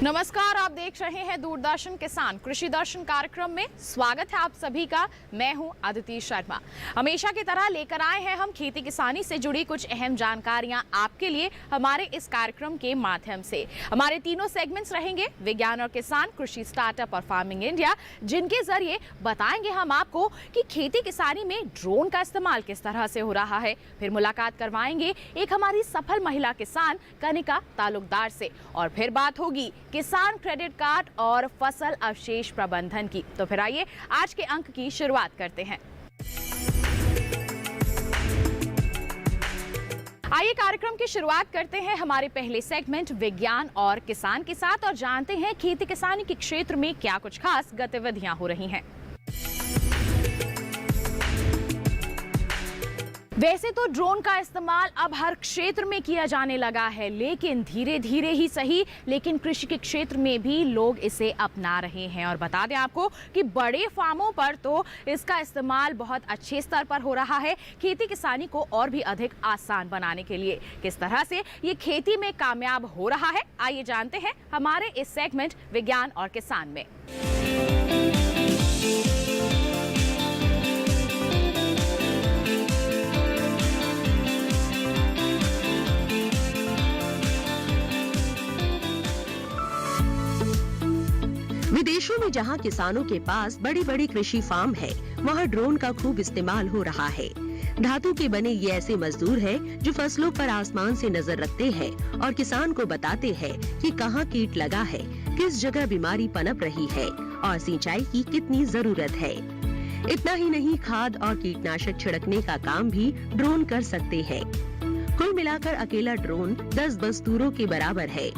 नमस्कार, आप देख रहे हैं दूरदर्शन किसान कृषि दर्शन कार्यक्रम में। स्वागत है आप सभी का। मैं हूं अदिति शर्मा। हमेशा की तरह लेकर आए हैं हम खेती किसानी से जुड़ी कुछ अहम जानकारियां आपके लिए हमारे इस कार्यक्रम के माध्यम से। हमारे तीनों सेगमेंट्स रहेंगे, विज्ञान और किसान, कृषि स्टार्टअप और फार्मिंग इंडिया, जिनके जरिए बताएंगे हम आपको कि खेती किसानी में ड्रोन का इस्तेमाल किस तरह से हो रहा है। फिर मुलाकात करवाएंगे एक हमारी सफल महिला किसान कनिका तालुकदार से, और फिर बात होगी किसान क्रेडिट कार्ड और फसल अवशेष प्रबंधन की। तो फिर आइए आज के अंक की शुरुआत करते हैं। आइए कार्यक्रम की शुरुआत करते हैं हमारे पहले सेगमेंट विज्ञान और किसान के साथ, और जानते हैं खेती किसानी के क्षेत्र में क्या कुछ खास गतिविधियां हो रही हैं। वैसे तो ड्रोन का इस्तेमाल अब हर क्षेत्र में किया जाने लगा है, लेकिन धीरे धीरे ही सही, लेकिन कृषि के क्षेत्र में भी लोग इसे अपना रहे हैं। और बता दें आपको कि बड़े फार्मों पर तो इसका इस्तेमाल बहुत अच्छे स्तर पर हो रहा है, खेती किसानी को और भी अधिक आसान बनाने के लिए। किस तरह से ये खेती में कामयाब हो रहा है, आइए जानते हैं हमारे इस सेगमेंट विज्ञान और किसान में। विदेशों में जहां किसानों के पास बड़ी बड़ी कृषि फार्म है, वहां ड्रोन का खूब इस्तेमाल हो रहा है। धातु के बने ये ऐसे मजदूर हैं जो फसलों पर आसमान से नजर रखते हैं और किसान को बताते हैं कि कहां कीट लगा है, किस जगह बीमारी पनप रही है और सिंचाई की कितनी जरूरत है। इतना ही नहीं, खाद और कीटनाशक छिड़कने का काम भी ड्रोन कर सकते हैं। कुल मिलाकर अकेला ड्रोन 10 मजदूरों के बराबर है,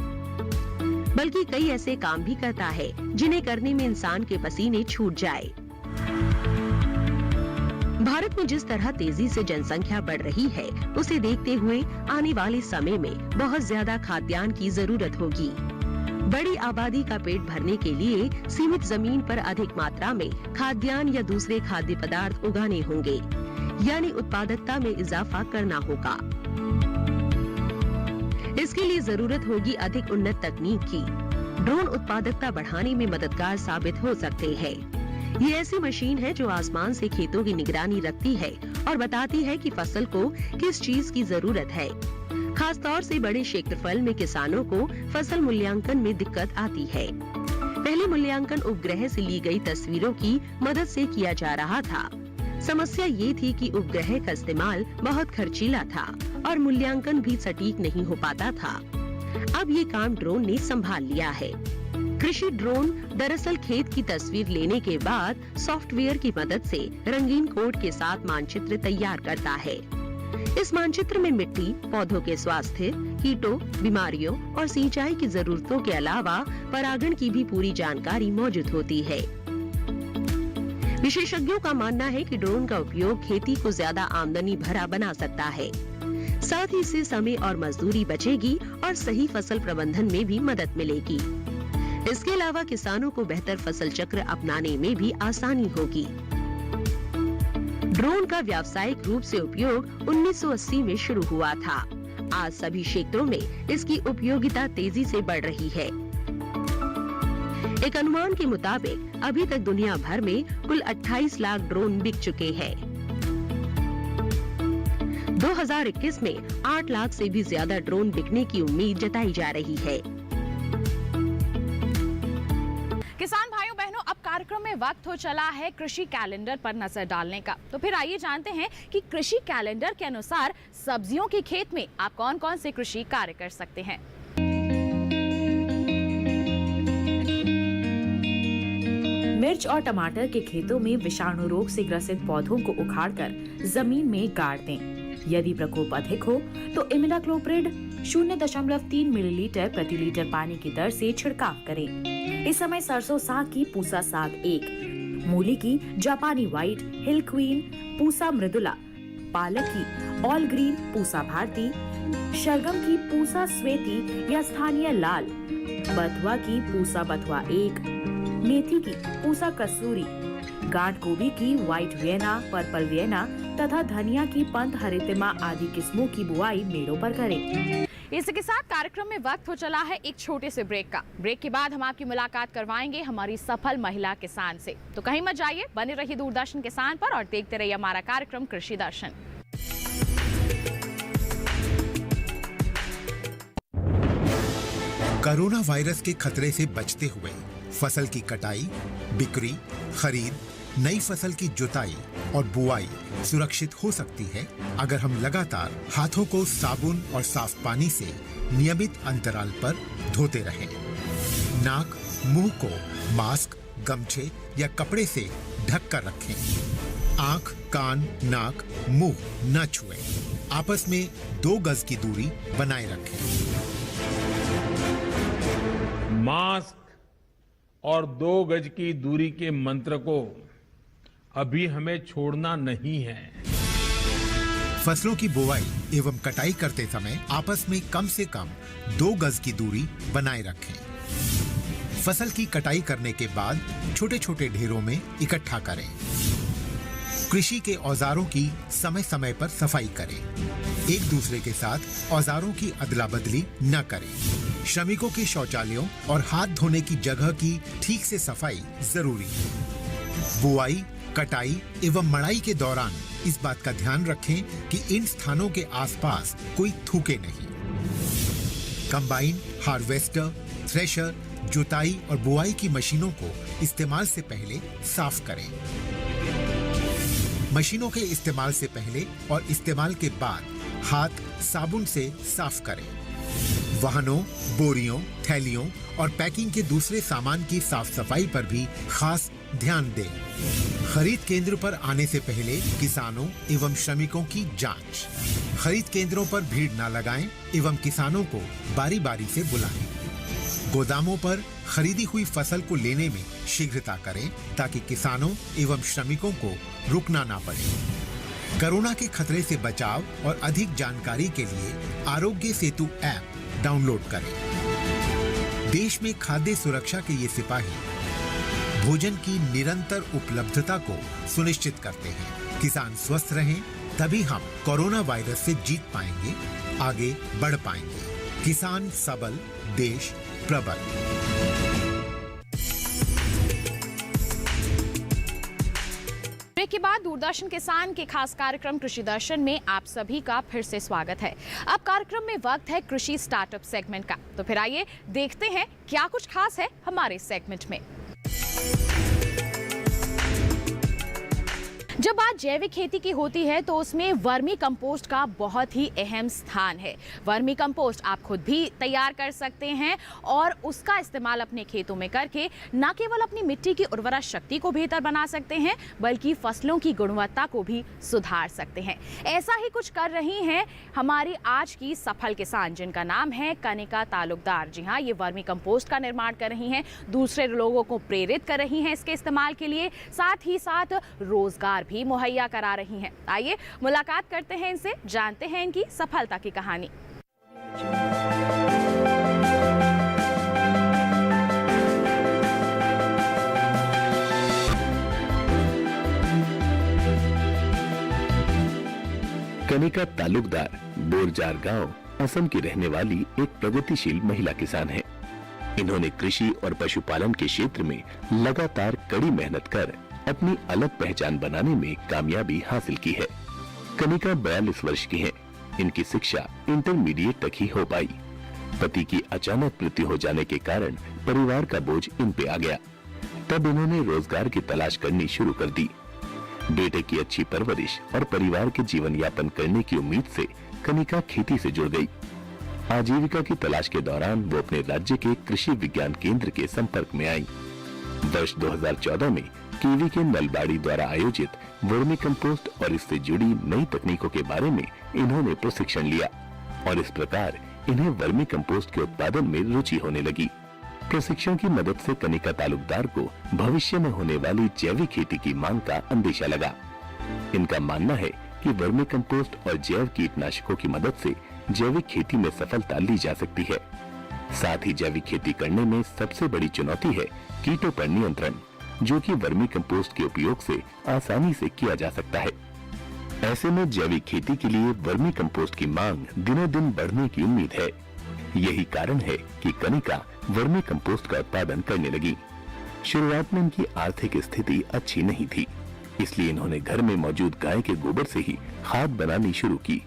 बल्कि कई ऐसे काम भी करता है जिन्हें करने में इंसान के पसीने छूट जाए। भारत में जिस तरह तेजी से जनसंख्या बढ़ रही है, उसे देखते हुए आने वाले समय में बहुत ज्यादा खाद्यान्न की जरूरत होगी। बड़ी आबादी का पेट भरने के लिए सीमित जमीन पर अधिक मात्रा में खाद्यान्न या दूसरे खाद्य पदार्थ उगाने होंगे, यानी उत्पादकता में इजाफा करना होगा। इसके लिए जरूरत होगी अधिक उन्नत तकनीक की। ड्रोन उत्पादकता बढ़ाने में मददगार साबित हो सकते हैं। ये ऐसी मशीन है जो आसमान से खेतों की निगरानी रखती है और बताती है कि फसल को किस चीज की जरूरत है। खास तौर से बड़े क्षेत्रफल में किसानों को फसल मूल्यांकन में दिक्कत आती है। पहले मूल्यांकन उपग्रह से ली गई तस्वीरों की मदद से किया जा रहा था। समस्या ये थी कि उपग्रह का इस्तेमाल बहुत खर्चीला था और मूल्यांकन भी सटीक नहीं हो पाता था। अब ये काम ड्रोन ने संभाल लिया है। कृषि ड्रोन दरअसल खेत की तस्वीर लेने के बाद सॉफ्टवेयर की मदद से रंगीन कोड के साथ मानचित्र तैयार करता है। इस मानचित्र में मिट्टी, पौधों के स्वास्थ्य, कीटों, बीमारियों और सिंचाई की जरूरतों के अलावा परागण की भी पूरी जानकारी मौजूद होती है। विशेषज्ञों का मानना है कि ड्रोन का उपयोग खेती को ज्यादा आमदनी भरा बना सकता है। साथ ही इससे समय और मजदूरी बचेगी और सही फसल प्रबंधन में भी मदद मिलेगी। इसके अलावा किसानों को बेहतर फसल चक्र अपनाने में भी आसानी होगी। ड्रोन का व्यावसायिक रूप से उपयोग 1980 में शुरू हुआ था। आज सभी क्षेत्रों में इसकी उपयोगिता तेजी से बढ़ रही है। एक अनुमान के मुताबिक अभी तक दुनिया भर में कुल 28 लाख ड्रोन बिक चुके हैं। 2021 में 8 लाख से भी ज्यादा ड्रोन बिकने की उम्मीद जताई जा रही है। किसान भाइयों बहनों, अब कार्यक्रम में वक्त हो चला है कृषि कैलेंडर पर नजर डालने का। तो फिर आइए जानते हैं कि कृषि कैलेंडर के अनुसार सब्जियों के खेत में आप कौन कौन से कृषि कार्य कर सकते हैं। मिर्च और टमाटर के खेतों में विषाणु रोग से ग्रसित पौधों को उखाड़कर जमीन में गाड़ दें। यदि प्रकोप अधिक हो तो इमिडाक्लोप्रिड 0.3 मिलीलीटर प्रति लीटर पानी की दर से छिड़काव करें। इस समय सरसों साग की पूसा साग 1, मूली की जापानी व्हाइट, हिल क्वीन पूसा मृदुला, पालक की ऑल ग्रीन पूसा भारती, शलगम की पूसा स्वेती या स्थानीय लाल, बथुआ की पूसा बथुआ 1, मेथी की पूसा कसूरी, गांठ गोभी की व्हाइट वियना, पर्पल वियना तथा धनिया की पंत हरितिमा आदि किस्मों की बुआई मेड़ों पर करें। इसी के साथ कार्यक्रम में वक्त हो चला है एक छोटे से ब्रेक का। ब्रेक के बाद हम आपकी मुलाकात करवाएंगे हमारी सफल महिला किसान से। तो कहीं मत जाइए, बने रहिए दूरदर्शन किसान पर और देखते रहिए हमारा कार्यक्रम कृषि दर्शन। कोरोना वायरस के खतरे से बचते हुए फसल की कटाई, बिक्री, खरीद, नई फसल की जुताई और बुआई सुरक्षित हो सकती है अगर हम लगातार हाथों को साबुन और साफ पानी से नियमित अंतराल पर धोते रहें। नाक, मुंह को मास्क, गमछे या कपड़े से ढक कर रखें। आंख, कान, नाक, मुंह न छुएं। आपस में 2 गज की दूरी बनाए रखें। मास्क और 2 गज की दूरी के मंत्र को अभी हमें छोड़ना नहीं है। फसलों की बुवाई एवं कटाई करते समय आपस में कम से कम 2 गज की दूरी बनाए रखें। फसल की कटाई करने के बाद छोटे छोटे ढेरों में इकट्ठा करें। कृषि के औजारों की समय समय पर सफाई करें। एक दूसरे के साथ औजारों की अदला बदली न करें। श्रमिकों के शौचालयों और हाथ धोने की जगह की ठीक से सफाई जरूरी है। बुआई, कटाई एवं मड़ाई के दौरान इस बात का ध्यान रखें कि इन स्थानों के आसपास कोई थूके नहीं। कंबाइन, हार्वेस्टर, थ्रेशर, जुताई और बुआई की मशीनों को इस्तेमाल से पहले साफ करें। मशीनों के इस्तेमाल से पहले और इस्तेमाल के बाद हाथ साबुन से साफ करें। वाहनों, बोरियों, थैलियों और पैकिंग के दूसरे सामान की साफ सफाई पर भी खास ध्यान दें। खरीद केंद्र पर आने से पहले किसानों एवं श्रमिकों की जांच। खरीद केंद्रों पर भीड़ न लगाएं एवं किसानों को बारी बारी से बुलाएं। गोदामों पर खरीदी हुई फसल को लेने में शीघ्रता करें ताकि किसानों एवं श्रमिकों को रुकना ना पड़े। कोरोना के खतरे से बचाव और अधिक जानकारी के लिए आरोग्य सेतु ऐप डाउनलोड करें। देश में खाद्य सुरक्षा के ये सिपाही भोजन की निरंतर उपलब्धता को सुनिश्चित करते हैं। किसान स्वस्थ रहें, तभी हम कोरोना वायरस से जीत पाएंगे, आगे बढ़ पाएंगे। किसान सबल, देश प्रबल। ब्रेक के बाद दूरदर्शन किसान के खास कार्यक्रम कृषि दर्शन में आप सभी का फिर से स्वागत है। अब कार्यक्रम में वक्त है कृषि स्टार्टअप सेगमेंट का। तो फिर आइए देखते हैं क्या कुछ खास है हमारे सेगमेंट में। जब बात जैविक खेती की होती है तो उसमें वर्मी कंपोस्ट का बहुत ही अहम स्थान है। वर्मी कंपोस्ट आप खुद भी तैयार कर सकते हैं और उसका इस्तेमाल अपने खेतों में करके न केवल अपनी मिट्टी की उर्वरा शक्ति को बेहतर बना सकते हैं बल्कि फसलों की गुणवत्ता को भी सुधार सकते हैं। ऐसा ही कुछ कर रही हैं हमारी आज की सफल किसान, जिनका नाम है कनिका तालुकदार। जी हाँ, ये वर्मी कंपोस्ट का निर्माण कर रही हैं, दूसरे लोगों को प्रेरित कर रही हैं इसके इस्तेमाल के लिए, साथ ही साथ रोजगार भी मुहैया करा रही हैं। आइए मुलाकात करते हैं इनसे, जानते हैं इनकी सफलता की कहानी। कनिका तालुकदार बोरजार गांव, असम की रहने वाली एक प्रगतिशील महिला किसान है। इन्होंने कृषि और पशुपालन के क्षेत्र में लगातार कड़ी मेहनत कर अपनी अलग पहचान बनाने में कामयाबी हासिल की है। कनिका 42 वर्ष की हैं। इनकी शिक्षा इंटरमीडिएट तक ही हो पाई। पति की अचानक मृत्यु हो जाने के कारण परिवार का बोझ इन पे आ गया। तब इन्होंने रोजगार की तलाश करनी शुरू कर दी। बेटे की अच्छी परवरिश और परिवार के जीवन यापन करने की उम्मीद से कनिका खेती से जुड़ गई। आजीविका की तलाश के दौरान वो अपने राज्य के कृषि विज्ञान केंद्र के संपर्क में आई। वर्ष 2014 में कीवी के नलबाड़ी द्वारा आयोजित वर्मी कंपोस्ट और इससे जुड़ी नई तकनीकों के बारे में इन्होंने प्रशिक्षण लिया और इस प्रकार इन्हें वर्मी कंपोस्ट के उत्पादन में रुचि होने लगी। प्रशिक्षण की मदद से कनिका तालुकदार को भविष्य में होने वाली जैविक खेती की मांग का अंदेशा लगा। इनका मानना है कि वर्मी कंपोस्ट और जैव कीटनाशकों की मदद से जैविक खेती में सफलता ली जा सकती है। साथ ही जैविक खेती करने में सबसे बड़ी चुनौती है कीटों पर नियंत्रण, जो कि वर्मी कंपोस्ट के उपयोग से आसानी से किया जा सकता है। ऐसे में जैविक खेती के लिए वर्मी कंपोस्ट की मांग दिनों दिन बढ़ने की उम्मीद है। यही कारण है कि कनिका वर्मी कंपोस्ट का उत्पादन करने लगी। शुरुआत में इनकी आर्थिक स्थिति अच्छी नहीं थी, इसलिए इन्होंने घर में मौजूद गाय के गोबर से ही खाद बनानी शुरू की।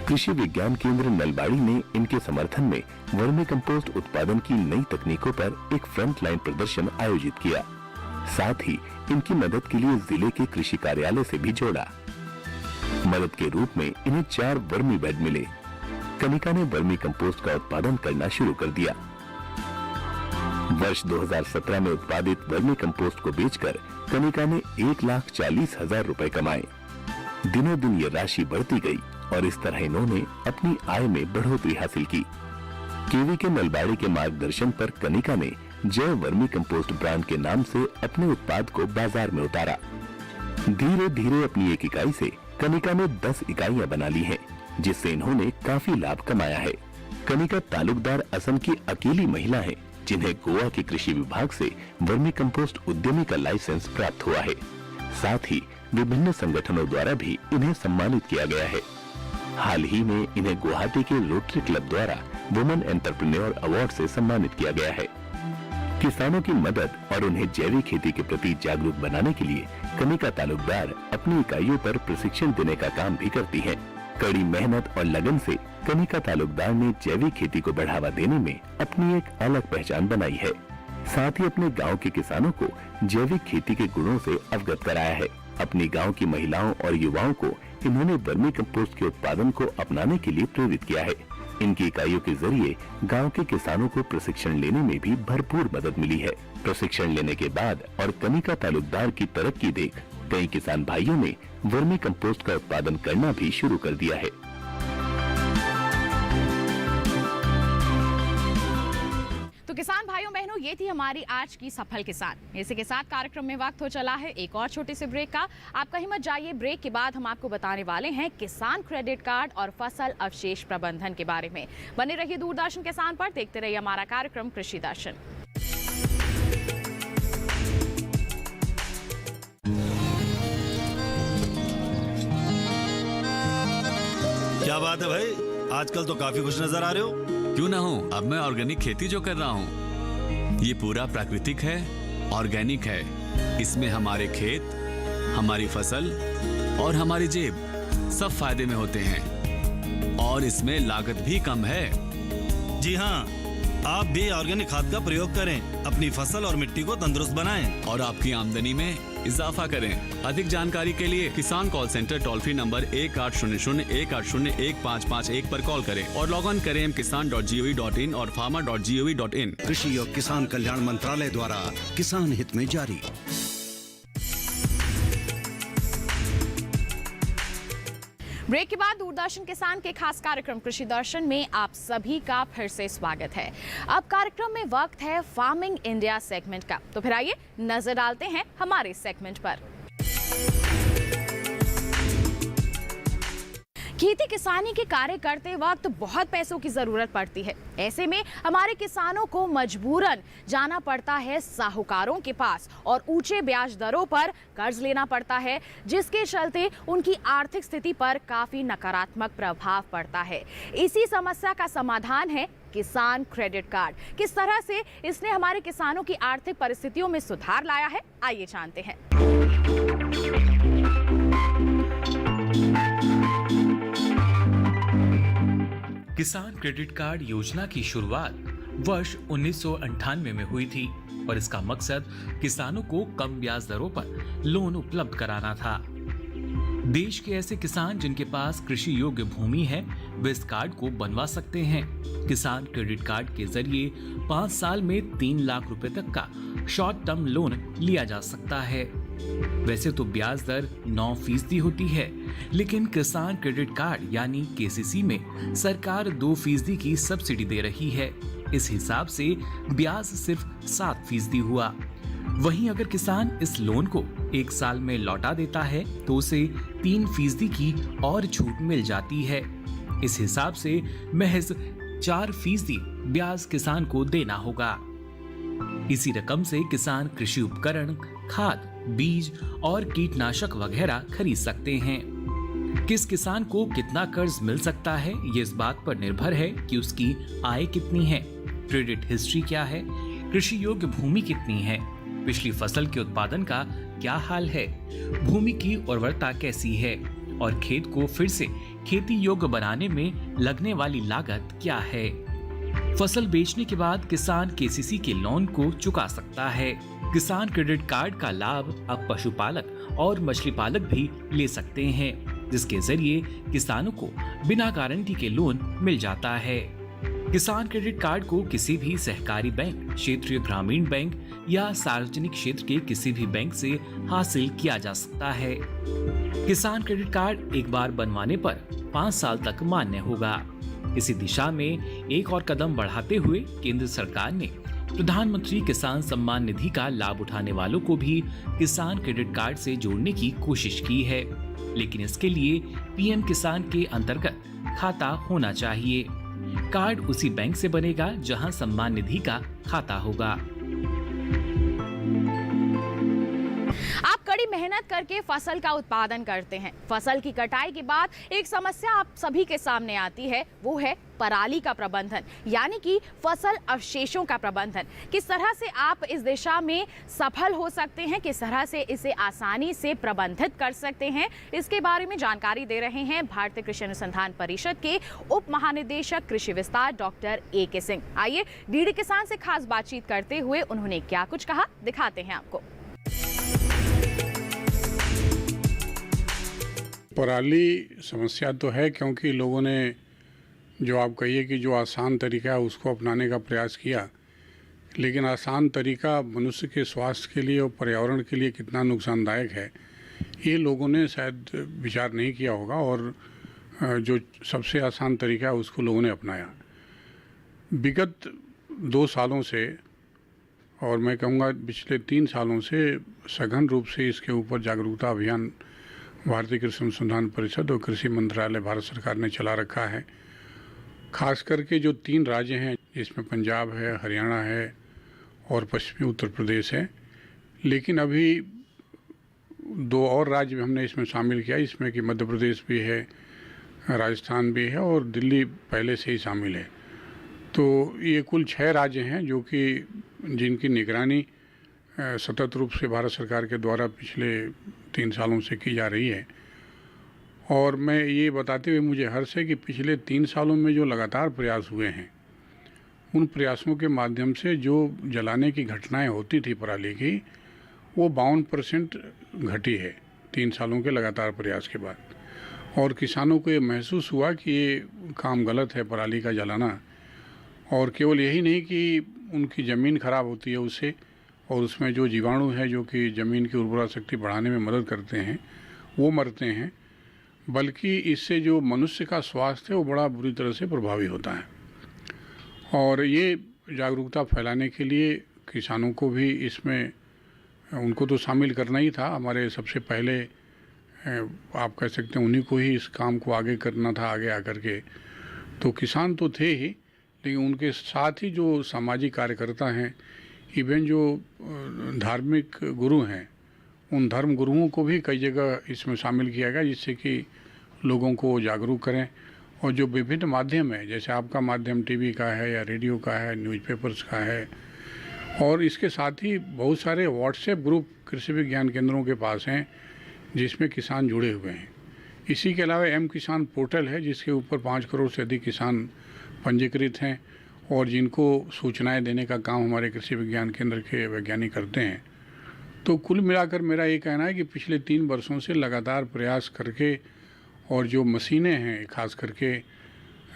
कृषि विज्ञान केंद्र नलबाड़ी ने इनके समर्थन में वर्मी कंपोस्ट उत्पादन की नई तकनीकों पर एक फ्रंटलाइन प्रदर्शन आयोजित किया। साथ ही इनकी मदद के लिए जिले के कृषि कार्यालय से भी जोड़ा। मदद के रूप में इन्हें 4 वर्मी बेड मिले। कनिका ने वर्मी कंपोस्ट का उत्पादन करना शुरू कर दिया। वर्ष 2017 में उत्पादित वर्मी कंपोस्ट को बेचकर कनिका ने 1,40,000 रुपए कमाए। दिनों दिन ये राशि बढ़ती गई और इस तरह इन्होंने अपनी आय में बढ़ोतरी हासिल की। केवी के नलबाड़ी के मार्गदर्शन पर कनिका ने जय वर्मी कंपोस्ट ब्रांड के नाम से अपने उत्पाद को बाजार में उतारा। धीरे धीरे अपनी एक इकाई से कनिका ने 10 इकाइयां बना ली हैं, जिससे इन्होंने काफी लाभ कमाया है। कनिका तालुकदार असम की अकेली महिला है जिन्हें गोवा के कृषि विभाग से वर्मी कंपोस्ट उद्यमी का लाइसेंस प्राप्त हुआ है। साथ ही विभिन्न संगठनों द्वारा भी इन्हें सम्मानित किया गया है। हाल ही में इन्हें गुवाहाटी के रोटरी क्लब द्वारा वुमेन एंटरप्रेन्योर अवार्ड से सम्मानित किया गया है। किसानों की मदद और उन्हें जैविक खेती के प्रति जागरूक बनाने के लिए कनिका तालुकदार अपनी इकाइयों पर प्रशिक्षण देने का काम भी करती है। कड़ी मेहनत और लगन से कनिका तालुकदार ने जैविक खेती को बढ़ावा देने में अपनी एक अलग पहचान बनाई है। साथ ही अपने गांव के किसानों को जैविक खेती के गुणों से अवगत कराया है। अपनी गांव की महिलाओं और युवाओं को इन्होंने वर्मी कंपोस्ट के उत्पादन को अपनाने के लिए प्रेरित किया है। इनकी इकाइयों के जरिए गांव के किसानों को प्रशिक्षण लेने में भी भरपूर मदद मिली है। प्रशिक्षण लेने के बाद और कनिका तालुकदार की तरक्की देख कई किसान भाइयों ने वर्मी कंपोस्ट का उत्पादन करना भी शुरू कर दिया है। तो किसान भाइयों बहनों, ये थी हमारी आज की सफल किसान। इसी के साथ कार्यक्रम में वक्त हो चला है एक और छोटे से ब्रेक का। आप कहीं मत जाइए। ब्रेक के बाद हम आपको बताने वाले हैं किसान क्रेडिट कार्ड और फसल अवशेष प्रबंधन के बारे में। बने रहिए दूरदर्शन किसान पर, देखते रहिए हमारा कार्यक्रम कृषि दर्शन। क्या बात है भाई, आजकल तो काफी खुश नजर आ रहे हो। क्यों ना हो, अब मैं ऑर्गेनिक खेती जो कर रहा हूँ ये पूरा प्राकृतिक है, ऑर्गेनिक है। इसमें हमारे खेत, हमारी फसल और हमारी जेब सब फायदे में होते हैं और इसमें लागत भी कम है। जी हाँ, आप भी ऑर्गेनिक खाद का प्रयोग करें, अपनी फसल और मिट्टी को तंदुरुस्त बनाएं और आपकी आमदनी में इजाफा करें। अधिक जानकारी के लिए किसान call centre toll free number 1800-180-1551 पर कॉल करें और लॉग ऑन करें kisan.gov.in और farmer.gov.in। कृषि और किसान कल्याण मंत्रालय द्वारा किसान हित में जारी। ब्रेक के बाद दूरदर्शन किसान के खास कार्यक्रम कृषि दर्शन में आप सभी का फिर से स्वागत है। अब कार्यक्रम में वक्त है फार्मिंग इंडिया सेगमेंट का, तो फिर आइए नजर डालते हैं हमारे सेगमेंट पर। खेती किसानी के कार्य करते वक्त बहुत पैसों की जरूरत पड़ती है। ऐसे में हमारे किसानों को मजबूरन जाना पड़ता है साहूकारों के पास और ऊंचे ब्याज दरों पर कर्ज लेना पड़ता है, जिसके चलते उनकी आर्थिक स्थिति पर काफी नकारात्मक प्रभाव पड़ता है। इसी समस्या का समाधान है किसान क्रेडिट कार्ड। किस तरह से इसने हमारे किसानों की आर्थिक परिस्थितियों में सुधार लाया है, आइए जानते हैं। किसान क्रेडिट कार्ड योजना की शुरुआत वर्ष 1998 में हुई थी और इसका मकसद किसानों को कम ब्याज दरों पर लोन उपलब्ध कराना था। देश के ऐसे किसान जिनके पास कृषि योग्य भूमि है वे इस कार्ड को बनवा सकते हैं। किसान क्रेडिट कार्ड के जरिए 5 साल में 3 लाख रुपए तक का शॉर्ट टर्म लोन लिया जा सकता है। वैसे तो ब्याज दर 9% होती है, लेकिन किसान क्रेडिट कार्ड यानी केसीसी में सरकार 2% की सब्सिडी दे रही है। इस हिसाब से ब्याज सिर्फ 7% हुआ। वहीं अगर किसान इस लोन को 1 साल में लौटा देता है तो उसे 3% की और छूट मिल जाती है। इस हिसाब से महज 4% ब्याज किसान को देना होगा। इसी रकम से किसान कृषि उपकरण, खाद, बीज और कीटनाशक वगैरह खरीद सकते हैं। किस किसान को कितना कर्ज मिल सकता है, ये इस बात पर निर्भर है कि उसकी आय कितनी है, क्रेडिट हिस्ट्री क्या है, कृषि योग्य भूमि कितनी है, पिछली फसल के उत्पादन का क्या हाल है, भूमि की उर्वरता कैसी है और खेत को फिर से खेती योग्य बनाने में लगने वाली लागत क्या है। फसल बेचने के बाद किसान केसीसी के लोन को चुका सकता है। किसान क्रेडिट कार्ड का लाभ अब पशुपालक और मछली पालक भी ले सकते हैं, जिसके जरिए किसानों को बिना गारंटी के लोन मिल जाता है। किसान क्रेडिट कार्ड को किसी भी सहकारी बैंक, क्षेत्रीय ग्रामीण बैंक या सार्वजनिक क्षेत्र के किसी भी बैंक से हासिल किया जा सकता है। किसान क्रेडिट कार्ड एक बार बनवाने पर 5 साल तक मान्य होगा। इसी दिशा में एक और कदम बढ़ाते हुए केंद्र सरकार ने प्रधानमंत्री किसान सम्मान निधि का लाभ उठाने वालों को भी किसान क्रेडिट कार्ड से जोड़ने की कोशिश की है, लेकिन इसके लिए पीएम किसान के अंतर्गत खाता होना चाहिए। कार्ड उसी बैंक से बनेगा जहां सम्मान निधि का खाता होगा। आप कड़ी मेहनत करके फसल का उत्पादन करते हैं। फसल की कटाई के बाद एक समस्या आप सभी के सामने आती है, वो है पराली का प्रबंधन, यानी कि फसल अवशेषों का प्रबंधन। किस तरह से आप इस दिशा में सफल हो सकते हैं, किस तरह से इसे आसानी से प्रबंधित कर सकते हैं, इसके बारे में जानकारी दे रहे हैं भारतीय कृषि अनुसंधान परिषद के उप महानिदेशक कृषि विस्तार डॉक्टर AK सिंह। आइए डीडी किसान से खास बातचीत करते हुए उन्होंने क्या कुछ कहा, दिखाते हैं आपको। पराली समस्या तो है, क्योंकि लोगों ने जो आप कहिए कि जो आसान तरीका है उसको अपनाने का प्रयास किया, लेकिन आसान तरीका मनुष्य के स्वास्थ्य के लिए और पर्यावरण के लिए कितना नुकसानदायक है ये लोगों ने शायद विचार नहीं किया होगा, और जो सबसे आसान तरीका है उसको लोगों ने अपनाया। विगत 2 सालों से, और मैं कहूँगा पिछले 3 सालों से सघन रूप से इसके ऊपर जागरूकता अभियान भारतीय कृषि अनुसंधान परिषद और कृषि मंत्रालय भारत सरकार ने चला रखा है। खास करके जो 3 राज्य हैं, जिसमें पंजाब है, हरियाणा है और पश्चिमी उत्तर प्रदेश है, लेकिन अभी 2 और राज्य हमने इसमें शामिल किया, इसमें कि मध्य प्रदेश भी है, राजस्थान भी है और दिल्ली पहले से ही शामिल है। तो ये कुल 6 राज्य हैं जो कि जिनकी निगरानी सतत रूप से भारत सरकार के द्वारा पिछले 3 सालों से की जा रही है। और मैं ये बताते हुए मुझे हर्ष है कि पिछले 3 सालों में जो लगातार प्रयास हुए हैं, उन प्रयासों के माध्यम से जो जलाने की घटनाएं होती थी पराली की, वो 52% घटी है 3 सालों के लगातार प्रयास के बाद। और किसानों को ये महसूस हुआ कि ये काम गलत है पराली का जलाना, और केवल यही नहीं कि उनकी ज़मीन खराब होती है उससे, और उसमें जो जीवाणु हैं जो कि ज़मीन की उर्वरा शक्ति बढ़ाने में मदद करते हैं वो मरते हैं, बल्कि इससे जो मनुष्य का स्वास्थ्य है वो बड़ा बुरी तरह से प्रभावी होता है। और ये जागरूकता फैलाने के लिए किसानों को भी इसमें उनको तो शामिल करना ही था। हमारे सबसे पहले आप कह सकते हैं उन्हीं को ही इस काम को आगे करना था, आगे आकर के। तो किसान तो थे ही, लेकिन उनके साथ ही जो सामाजिक कार्यकर्ता हैं, इवन जो धार्मिक गुरु हैं, उन धर्म गुरुओं को भी कई जगह इसमें शामिल किया गया, जिससे कि लोगों को जागरूक करें। और जो विभिन्न माध्यम है, जैसे आपका माध्यम टीवी का है या रेडियो का है, न्यूज़पेपर्स का है, और इसके साथ ही बहुत सारे व्हाट्सएप ग्रुप कृषि विज्ञान केंद्रों के पास हैं जिसमें किसान जुड़े हुए हैं। इसी के अलावा एम किसान पोर्टल है, जिसके ऊपर 5 करोड़ से अधिक किसान पंजीकृत हैं और जिनको सूचनाएं देने का काम हमारे कृषि विज्ञान केंद्र के वैज्ञानिक करते हैं। तो कुल मिलाकर मेरा ये कहना है कि पिछले 3 वर्षों से लगातार प्रयास करके, और जो मशीनें हैं खास करके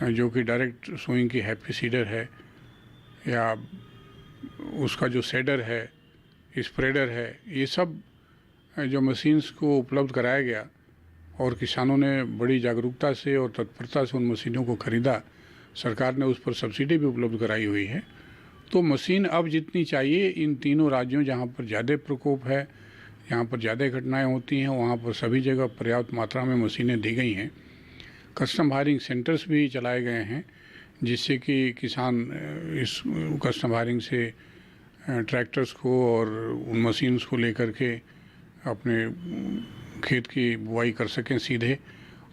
जो कि डायरेक्ट सोइंग की हैप्पी सीडर है या उसका जो सेडर है, स्प्रेडर है, ये सब जो मशीन्स को उपलब्ध कराया गया और किसानों ने बड़ी जागरूकता से और तत्परता से उन मशीनों को ख़रीदा। सरकार ने उस पर सब्सिडी भी उपलब्ध कराई हुई है। तो मशीन अब जितनी चाहिए इन तीनों राज्यों जहाँ पर ज़्यादा प्रकोप है, यहाँ पर ज़्यादा घटनाएं होती हैं, वहाँ पर सभी जगह पर्याप्त मात्रा में मशीनें दी गई हैं। कस्टम हायरिंग सेंटर्स भी चलाए गए हैं, जिससे कि किसान इस कस्टम हायरिंग से ट्रैक्टर्स को और उन मशीन्स को लेकर के अपने खेत की बुआई कर सकें सीधे,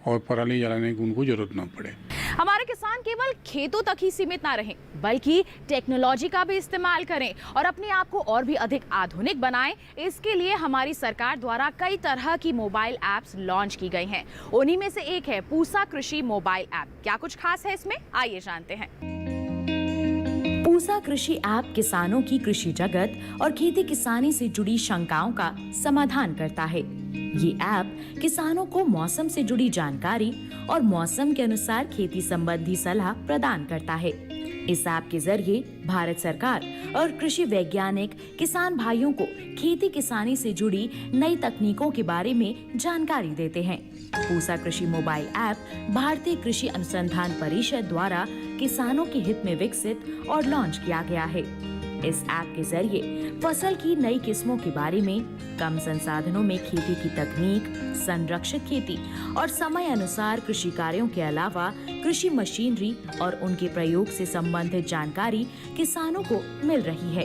और पराली जलाने की उनको जरूरत ना पड़े। हमारे किसान केवल खेतों तक ही सीमित ना रहें, बल्कि टेक्नोलॉजी का भी इस्तेमाल करें और अपने आप को और भी अधिक आधुनिक बनाएं। इसके लिए हमारी सरकार द्वारा कई तरह की मोबाइल ऐप्स लॉन्च की गई हैं। उन्हीं में से एक है पूसा कृषि मोबाइल ऐप। क्या कुछ खास है इसमें, आइए जानते हैं। पूसा कृषि ऐप किसानों की कृषि जगत और खेती किसानी से जुड़ी शंकाओं का समाधान करता है। ये ऐप किसानों को मौसम से जुड़ी जानकारी और मौसम के अनुसार खेती संबंधी सलाह प्रदान करता है। इस ऐप के जरिए भारत सरकार और कृषि वैज्ञानिक किसान भाइयों को खेती किसानी से जुड़ी नई तकनीकों के बारे में जानकारी देते हैं। पूसा कृषि मोबाइल ऐप भारतीय कृषि अनुसंधान परिषद द्वारा किसानों के हित में विकसित और लॉन्च किया गया है। इस ऐप के जरिए फसल की नई किस्मों के बारे में, कम संसाधनों में खेती की तकनीक, संरक्षित खेती और समय अनुसार कृषि कार्यों के अलावा कृषि मशीनरी और उनके प्रयोग से संबंधित जानकारी किसानों को मिल रही है।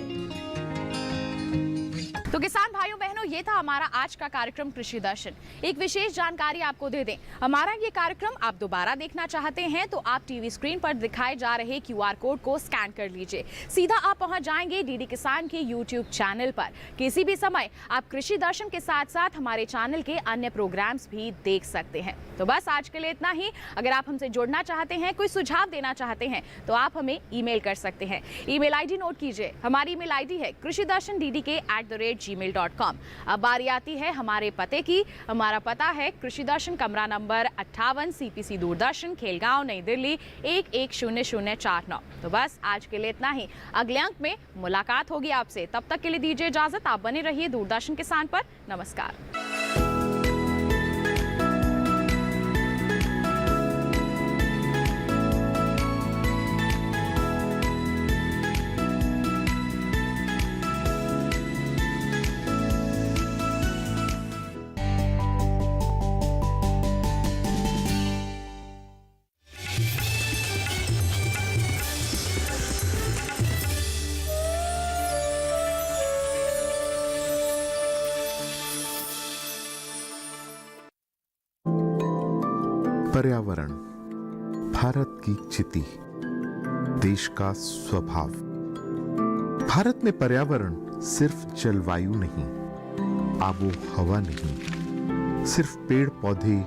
तो किसान भाइयों बहनों, ये था हमारा आज का कार्यक्रम कृषि दर्शन। एक विशेष जानकारी आपको दे दें, हमारा ये कार्यक्रम आप दोबारा देखना चाहते हैं तो आप टीवी स्क्रीन पर दिखाए जा रहे QR कोड को स्कैन कर लीजिए। सीधा आप पहुंच जाएंगे डीडी किसान के YouTube चैनल पर। किसी भी समय आप कृषि दर्शन के साथ साथ हमारे चैनल के अन्य प्रोग्राम्स भी देख सकते हैं। तो बस आज के लिए इतना ही। अगर आप हमसे जुड़ना चाहते हैं, कोई सुझाव देना चाहते हैं तो आप हमें ईमेल कर सकते हैं। ईमेल ID नोट कीजिए। हमारी ईमेल ID है krishidarshan@gmail.com। अब बारी आती है हमारे पते की। हमारा पता है कृषि दर्शन, कमरा नंबर 58, CPC दूरदर्शन, खेलगांव, नई दिल्ली 110049। तो बस आज के लिए इतना ही। अगले अंक में मुलाकात होगी आपसे। तब तक के लिए दीजिए इजाजत। आप बने रहिए दूरदर्शन किसान पर। नमस्कार। पर्यावरण भारत की चिति, देश का स्वभाव। भारत में पर्यावरण सिर्फ जलवायु नहीं, आबो हवा नहीं, सिर्फ पेड़ पौधे,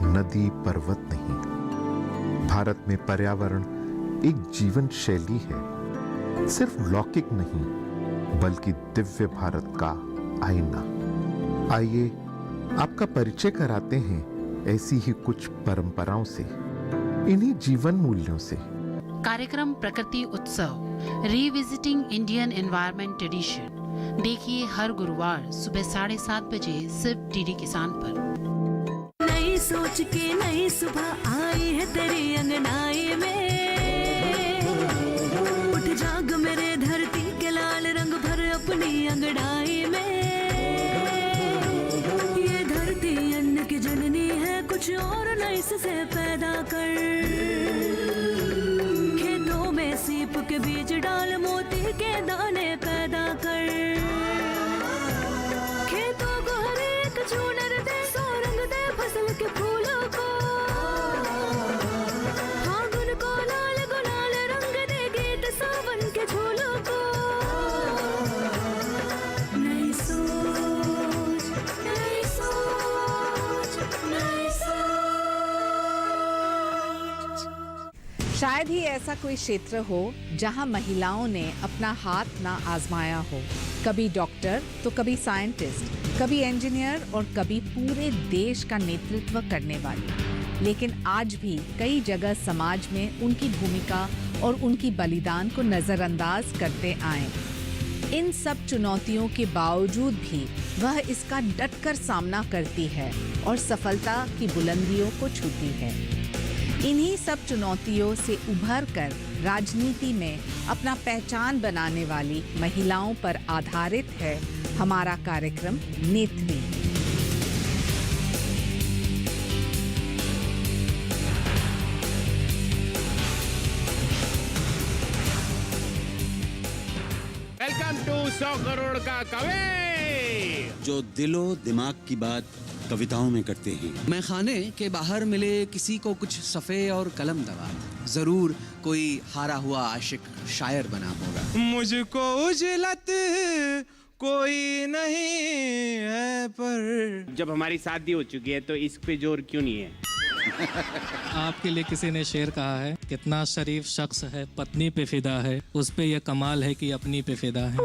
नदी पर्वत नहीं। भारत में पर्यावरण एक जीवन शैली है, सिर्फ लौकिक नहीं बल्कि दिव्य भारत का आईना। आइए आपका परिचय कराते हैं ऐसी ही कुछ परंपराओं से, इन्हीं जीवन मूल्यों से। कार्यक्रम प्रकृति उत्सव रिविजिटिंग इंडियन एनवायरनमेंट ट्रेडिशन देखिए हर गुरुवार सुबह 7:30 बजे सिर्फ डीडी किसान पर। नई सोच के नई सुबह आई है तेरी अंगनाई में, उठ जाग मेरे धरती के लाल रंग भर अपनी अंगड़ाई में। ये धरती अन्न की जननी है, कुछ और नई से पैदा कर। खेतों में सीप के बीज डाल, मोती के दाने पैदा कर। खेतों को हर एक चूनर दे, सौ रंग दे फसल के फूलों को। फागुन को लाल गुलाल रंग दे, गीत सावन के झूलों को। नई सोच, नई सोच, नई सोच। शायद ही ऐसा कोई क्षेत्र हो जहां महिलाओं ने अपना हाथ ना आजमाया हो। कभी डॉक्टर तो कभी साइंटिस्ट, कभी इंजीनियर और कभी पूरे देश का नेतृत्व करने वाली। लेकिन आज भी कई जगह समाज में उनकी भूमिका और उनकी बलिदान को नजरअंदाज करते आए। इन सब चुनौतियों के बावजूद भी वह इसका डटकर सामना करती है और सफलता की बुलंदियों को छूती है। इन्हीं सब चुनौतियों से उभर कर राजनीति में अपना पहचान बनाने वाली महिलाओं पर आधारित है हमारा कार्यक्रम नेत्री। वेलकम टू 100 करोड़ का कवे, जो दिलो दिमाग की बात कविताओं में करते हैं। मैं खाने के बाहर मिले किसी को कुछ सफ़े और कलम दवा, जरूर कोई हारा हुआ आशिक शायर बना होगा। मुझको उजलत कोई नहीं है, पर जब हमारी शादी हो चुकी है तो इस पे जोर क्यों नहीं है? आपके लिए किसी ने शेर कहा है, कितना शरीफ शख्स है पत्नी पे फिदा है, उस पे ये कमाल है कि अपनी पे फिदा है।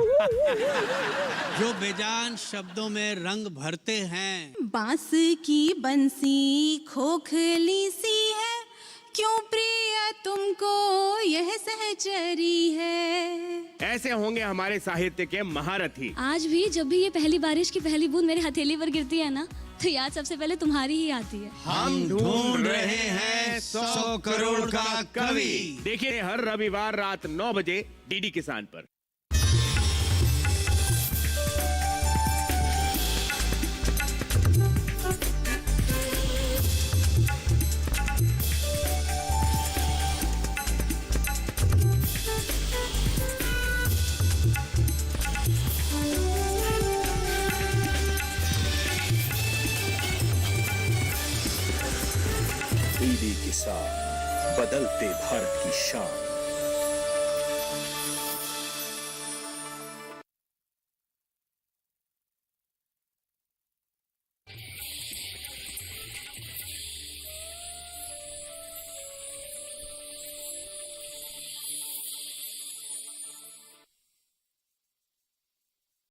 जो बेजान शब्दों में रंग भरते हैं। बांस की बंसी खोखली सी है, क्यों प्रिय तुमको यह सहचरी है। ऐसे होंगे हमारे साहित्य के महारथी। आज भी जब भी ये पहली बारिश की पहली बूंद मेरे हथेली पर गिरती है ना, तो याद सबसे पहले तुम्हारी ही आती है। हम ढूंढ रहे हैं 100 करोड़ का कवि। देखिए हर रविवार रात 9 बजे डीडी किसान पर। डीडी किसान, बदलते भारत की शान।